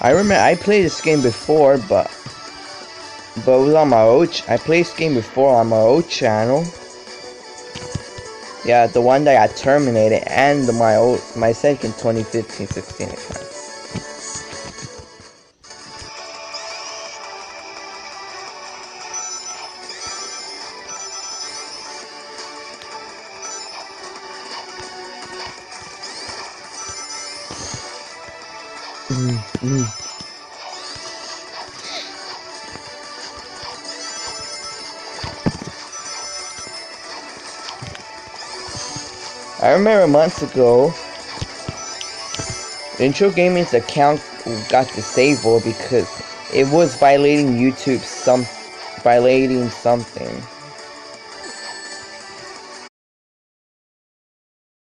I remember I played this game before, but it was on my old. I played this game before on my old channel. Yeah, the one that got terminated, and my second 2015-16 account. I remember months ago, Intro Gaming's account got disabled because it was violating YouTube violating something.